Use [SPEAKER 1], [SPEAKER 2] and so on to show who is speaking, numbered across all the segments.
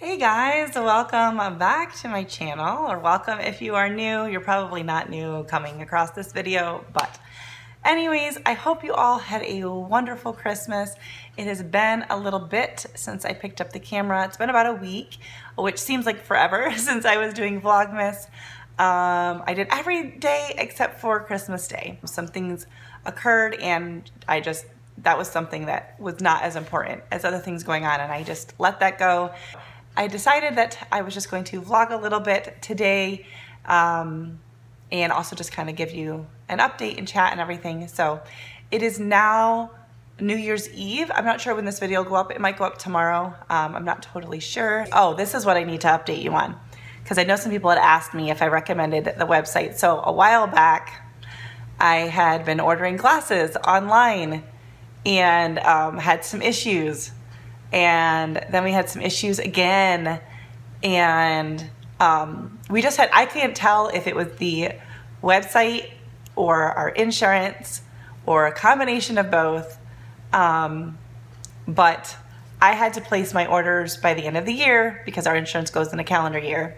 [SPEAKER 1] Hey guys, welcome back to my channel, or welcome if you are new. You're probably not new coming across this video, but anyways, I hope you all had a wonderful Christmas. It has been a little bit since I picked up the camera. It's been about a week, which seems like forever since I was doing Vlogmas. I did every day except for Christmas Day. Some things occurred and that was something that was not as important as other things going on, and I just let that go. I decided that I was just going to vlog a little bit today and also just kind of give you an update and chat and everything. So it is now New Year's Eve. I'm not sure when this video will go up. It might go up tomorrow. I'm not totally sure. Oh, this is what I need to update you on, because I know some people had asked me if I recommended the website. So a while back, I had been ordering glasses online and had some issues. And then we had some issues again, and I can't tell if it was the website or our insurance or a combination of both, but I had to place my orders by the end of the year because our insurance goes in a calendar year.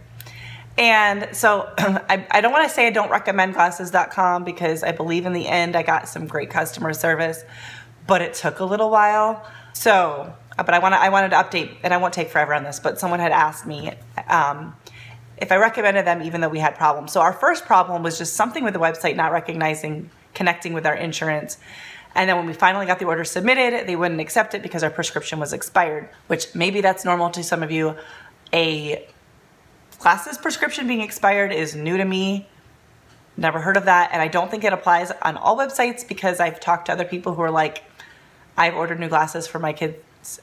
[SPEAKER 1] And so I don't want to say I don't recommend glasses.com, because I believe in the end I got some great customer service, but it took a little while. So but I wanted to update, and I won't take forever on this, but someone had asked me if I recommended them even though we had problems. So our first problem was just something with the website not connecting with our insurance. And then when we finally got the order submitted, they wouldn't accept it because our prescription was expired, which maybe that's normal to some of you. A glasses prescription being expired is new to me. Never heard of that, and I don't think it applies on all websites, because I've talked to other people who are like, I've ordered new glasses for my kids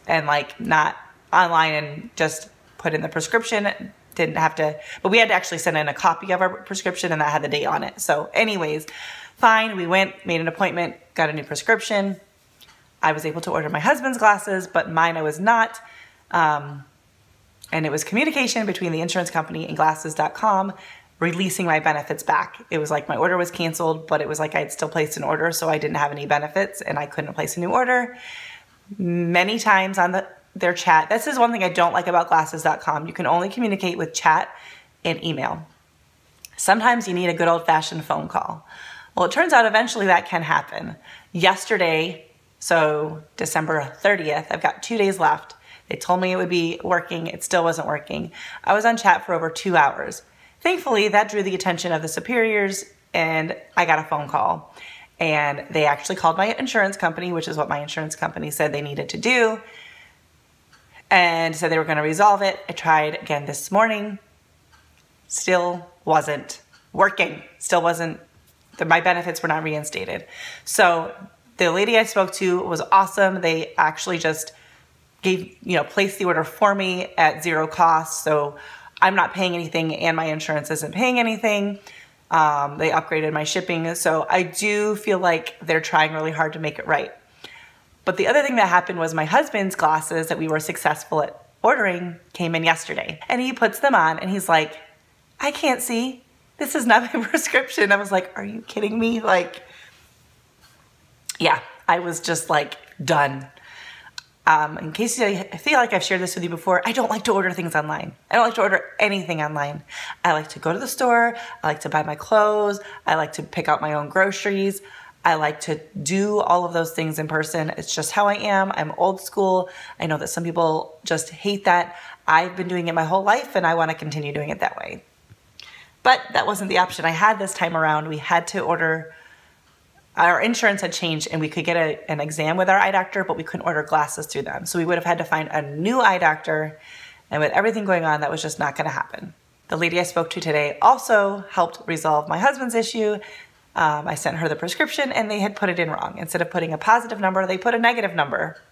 [SPEAKER 1] and like not online and just put in the prescription, didn't have to, but we had to actually send in a copy of our prescription and that had the date on it. So anyways, fine, we went, made an appointment, got a new prescription. I was able to order my husband's glasses, but mine I was not. And it was communication between the insurance company and glasses.com releasing my benefits back. It was like my order was canceled, but it was like I had still placed an order, so I didn't have any benefits and I couldn't place a new order. Many times on their chat, this is one thing I don't like about glasses.com. You can only communicate with chat and email. Sometimes you need a good old-fashioned phone call. Well, it turns out eventually that can happen. Yesterday, so December 30th, I've got 2 days left. They told me it would be working. It still wasn't working. I was on chat for over 2 hours. Thankfully, that drew the attention of the superiors, and I got a phone call. And they actually called my insurance company, which is what my insurance company said they needed to do, and said they were going to resolve it. I tried again this morning. Still wasn't working. Still wasn't, my benefits were not reinstated. So the lady I spoke to was awesome. They actually just placed the order for me at zero cost. So I'm not paying anything and my insurance isn't paying anything. They upgraded my shipping, so I do feel like they're trying really hard to make it right. But the other thing that happened was my husband's glasses that we were successful at ordering came in yesterday. And he puts them on and he's like, I can't see. This is not my prescription. I was like, are you kidding me? Like, yeah, I was just like done. In case I feel like I've shared this with you before, I don't like to order things online. I don't like to order anything online. I like to go to the store. I like to buy my clothes. I like to pick out my own groceries. I like to do all of those things in person. It's just how I am. I'm old school. I know that some people just hate that. I've been doing it my whole life and I want to continue doing it that way. But that wasn't the option I had this time around. We had to order. Our insurance had changed and we could get an exam with our eye doctor, but we couldn't order glasses through them. So we would have had to find a new eye doctor, and with everything going on, that was just not going to happen. The lady I spoke to today also helped resolve my husband's issue. I sent her the prescription and they had put it in wrong. Instead of putting a positive number, they put a negative number.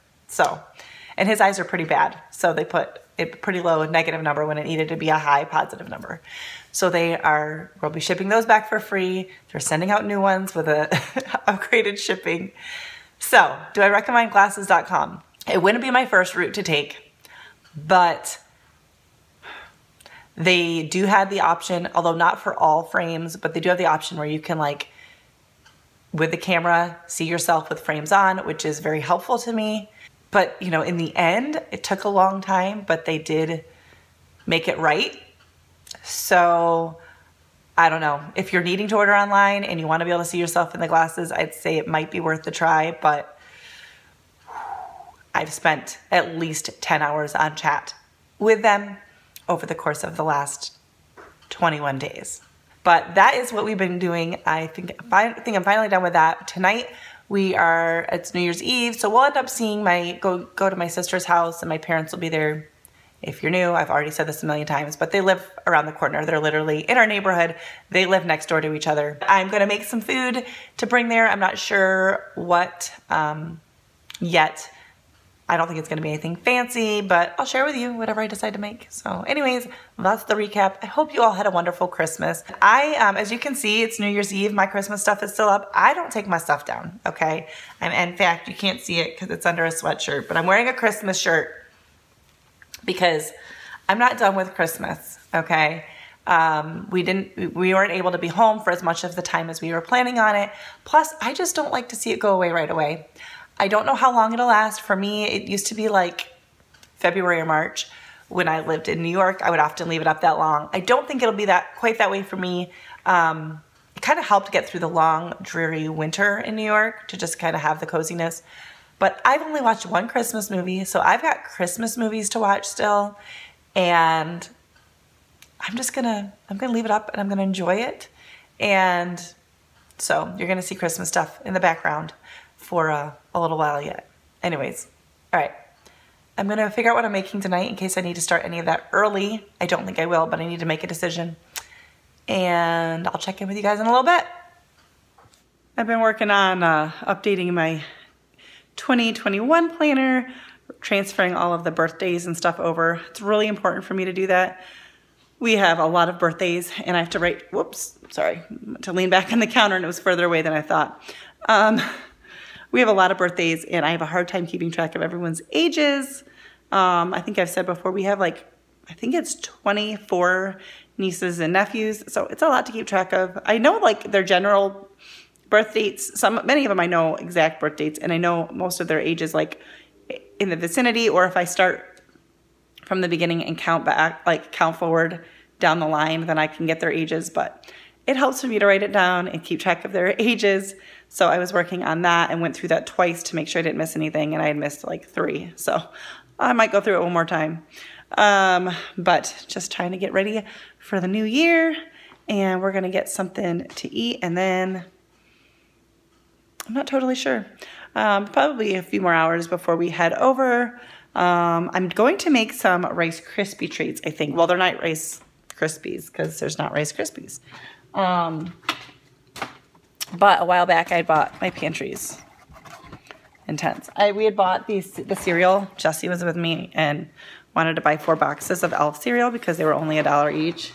[SPEAKER 1] And his eyes are pretty bad. So they put a pretty low negative number when it needed to be a high positive number. So we'll be shipping those back for free. They're sending out new ones with a upgraded shipping. So do I recommend glasses.com? It wouldn't be my first route to take, but they do have the option, although not for all frames, but they do have the option where you can, like, with the camera, see yourself with frames on, which is very helpful to me. But, you know, in the end, it took a long time, but they did make it right. So I don't know. If you're needing to order online and you want to be able to see yourself in the glasses, I'd say it might be worth the try, but I've spent at least 10 hours on chat with them over the course of the last 21 days. But that is what we've been doing. I think I'm finally done with that. Tonight it's New Year's Eve, so we'll end up seeing go to my sister's house, and my parents will be there. If you're new, I've already said this a million times, but they live around the corner. They're literally in our neighborhood. They live next door to each other. I'm gonna make some food to bring there. I'm not sure what yet. I don't think it's gonna be anything fancy, but I'll share with you whatever I decide to make. So anyways, that's the recap. I hope you all had a wonderful Christmas. As you can see, it's New Year's Eve. My Christmas stuff is still up. I don't take my stuff down, okay? In fact, you can't see it because it's under a sweatshirt, but I'm wearing a Christmas shirt because I'm not done with Christmas, okay? We weren't able to be home for as much of the time as we were planning on it. Plus, I just don't like to see it go away right away. I don't know how long it'll last. For me, it used to be like February or March. When I lived in New York, I would often leave it up that long. I don't think it'll be quite that way for me. It kind of helped get through the long, dreary winter in New York to just kind of have the coziness. But I've only watched one Christmas movie, so I've got Christmas movies to watch still, and I'm gonna leave it up and I'm gonna enjoy it. And so you're gonna see Christmas stuff in the background for a little while yet. Anyways, all right. I'm gonna figure out what I'm making tonight in case I need to start any of that early. I don't think I will, but I need to make a decision. And I'll check in with you guys in a little bit. I've been working on updating my 2021 planner, transferring all of the birthdays and stuff over. It's really important for me to do that. We have a lot of birthdays and I have to write, whoops, sorry, to lean back on the counter and it was further away than I thought. We have a lot of birthdays and I have a hard time keeping track of everyone's ages. I think I've said before, we have I think it's 24 nieces and nephews. So it's a lot to keep track of. I know their general birth dates. Many of them I know exact birth dates, and I know most of their ages in the vicinity, or if I start from the beginning and count back, count forward down the line, then I can get their ages. But it helps for me to write it down and keep track of their ages. So I was working on that and went through that twice to make sure I didn't miss anything, and I had missed 3. So I might go through it one more time. But just trying to get ready for the new year, and we're gonna get something to eat, and then I'm not totally sure. Probably a few more hours before we head over. I'm going to make some Rice Krispie treats, I think. Well, they're not Rice Krispies because there's not Rice Krispies. But a while back, I bought my pantries. Intense. We had bought the cereal. Jessie was with me and wanted to buy 4 boxes of Elf cereal because they were only $1 each.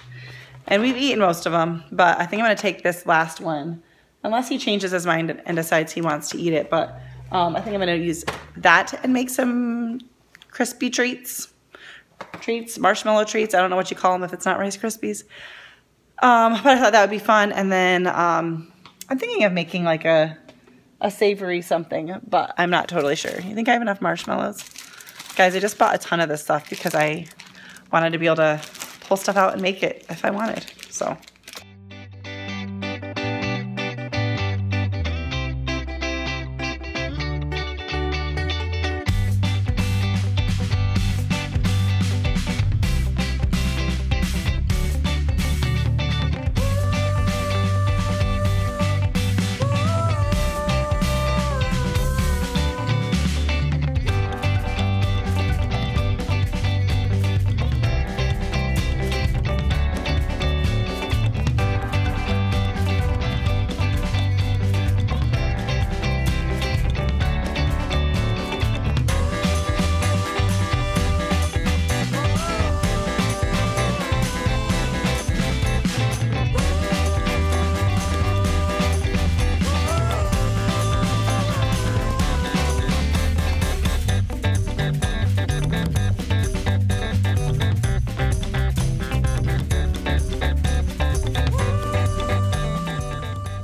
[SPEAKER 1] And we've eaten most of them, but I think I'm going to take this last one. Unless he changes his mind and decides he wants to eat it. But I think I'm going to use that and make some crispy treats, marshmallow treats. I don't know what you call them if it's not Rice Krispies. But I thought that would be fun. And then I'm thinking of making a savory something, but I'm not totally sure. You think I have enough marshmallows? Guys, I just bought a ton of this stuff because I wanted to be able to pull stuff out and make it if I wanted. So.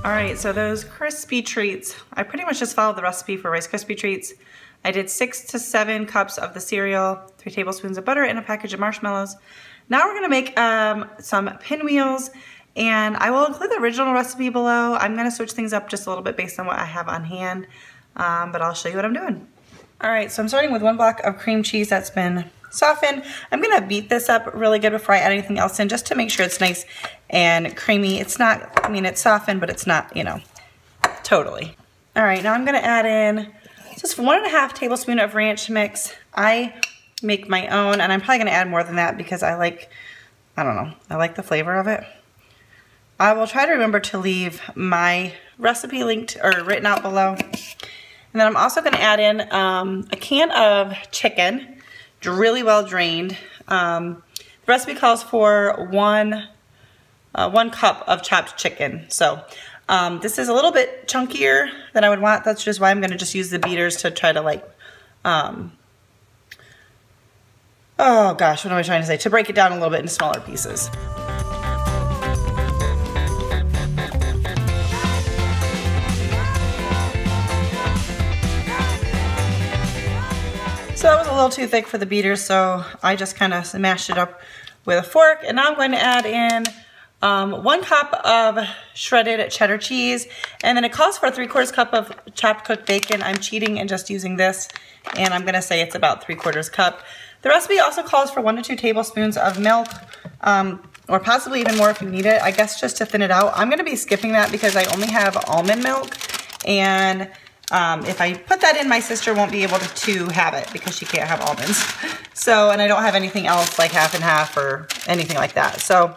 [SPEAKER 1] All right, so those crispy treats, I pretty much just followed the recipe for Rice Krispie treats. I did 6 to 7 cups of the cereal, 3 tablespoons of butter, and a package of marshmallows. Now we're gonna make some pinwheels, and I will include the original recipe below. I'm gonna switch things up just a little bit based on what I have on hand, but I'll show you what I'm doing. All right, so I'm starting with 1 block of cream cheese that's been softened. I'm gonna beat this up really good before I add anything else in, just to make sure it's nice and creamy. It's not, I mean, it's softened, but it's not, you know, totally. All right, now I'm gonna add in just 1.5 tablespoons of ranch mix. I make my own, and I'm probably gonna add more than that because I like, I don't know, I like the flavor of it. I will try to remember to leave my recipe linked or written out below. And then I'm also gonna add in a can of chicken, really well drained. The recipe calls for one cup of chopped chicken. So this is a little bit chunkier than I would want. That's just why I'm gonna just use the beaters to try to like, oh gosh, what am I trying to say? To break it down a little bit into smaller pieces. So that was a little too thick for the beater, so I just kind of mashed it up with a fork. And now I'm going to add in 1 cup of shredded cheddar cheese, and then it calls for a 3/4 cup of chopped cooked bacon. I'm cheating and just using this, and I'm gonna say it's about 3/4 cup. The recipe also calls for 1 to 2 tablespoons of milk, or possibly even more if you need it, I guess just to thin it out. I'm gonna be skipping that because I only have almond milk, and if I put that in, my sister won't be able to have it because she can't have almonds. So, and I don't have anything else like half and half or anything like that. So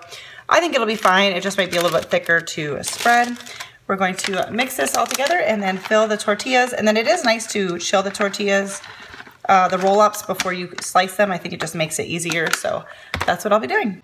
[SPEAKER 1] I think it'll be fine. It just might be a little bit thicker to spread. We're going to mix this all together and then fill the tortillas. And then it is nice to chill the tortillas, the roll-ups before you slice them. I think it just makes it easier. So that's what I'll be doing.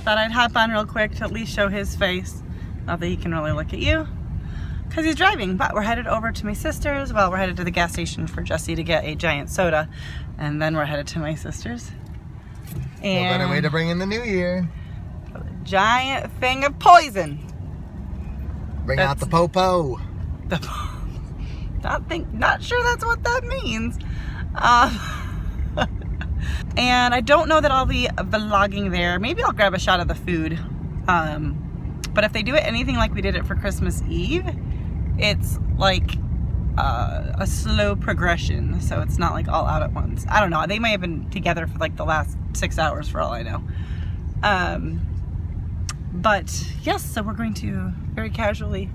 [SPEAKER 1] Thought I'd hop on real quick to at least show his face. Not that he can really look at you because he's driving, but we're headed over to my sister's. Well, we're headed to the gas station for Jesse to get a giant soda, and then we're headed to my sister's. And
[SPEAKER 2] no better way to bring in the new year.
[SPEAKER 1] A giant thing of poison.
[SPEAKER 2] Bring out the po-po.
[SPEAKER 1] Not sure that's what that means. And I don't know that I'll be vlogging there. Maybe I'll grab a shot of the food. But if they do it anything like we did it for Christmas Eve, it's like a slow progression. So it's not like all out at once. I don't know. They may have been together for like the last 6 hours for all I know. But yes, so we're going to very casually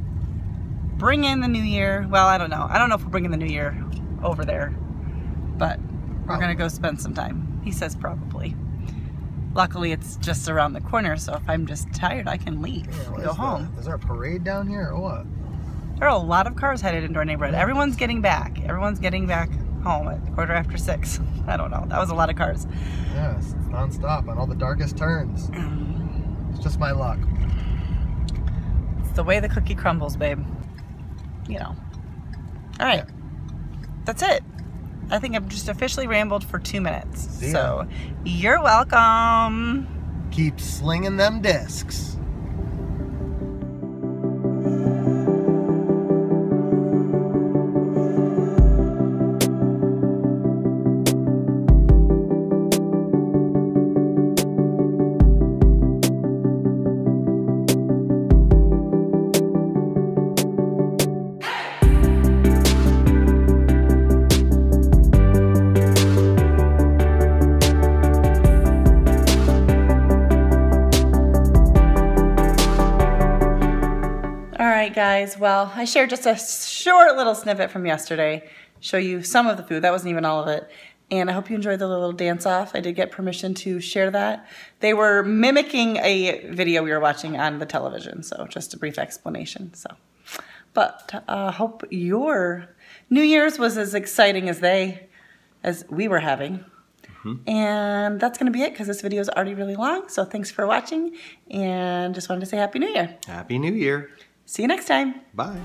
[SPEAKER 1] bring in the new year. Well, I don't know. I don't know if we're bringing the new year over there, but we're gonna go spend some time. He says probably. Luckily, it's just around the corner, so if I'm just tired, I can leave and go home.
[SPEAKER 2] Is there a parade down here or what?
[SPEAKER 1] There are a lot of cars headed into our neighborhood. Everyone's getting back. Everyone's getting back home at 6:15. I don't know. That was a lot of cars.
[SPEAKER 2] Yes, it's non-stop on all the darkest turns. It's just my luck.
[SPEAKER 1] It's the way the cookie crumbles, babe. You know. All right. Yeah. That's it. I think I've just officially rambled for 2 minutes. So, you're welcome.
[SPEAKER 2] Keep slinging them discs.
[SPEAKER 1] guys. Well, I shared just a short little snippet from yesterday. Show you some of the food. That wasn't even all of it. And I hope you enjoyed the little dance-off. I did get permission to share that. They were mimicking a video we were watching on the television, so just a brief explanation. But hope your New Year's was as exciting as we were having. And that's going to be it because this video is already really long. So thanks for watching, and just wanted to say Happy New Year.
[SPEAKER 2] Happy New Year.
[SPEAKER 1] See you next time.
[SPEAKER 2] Bye.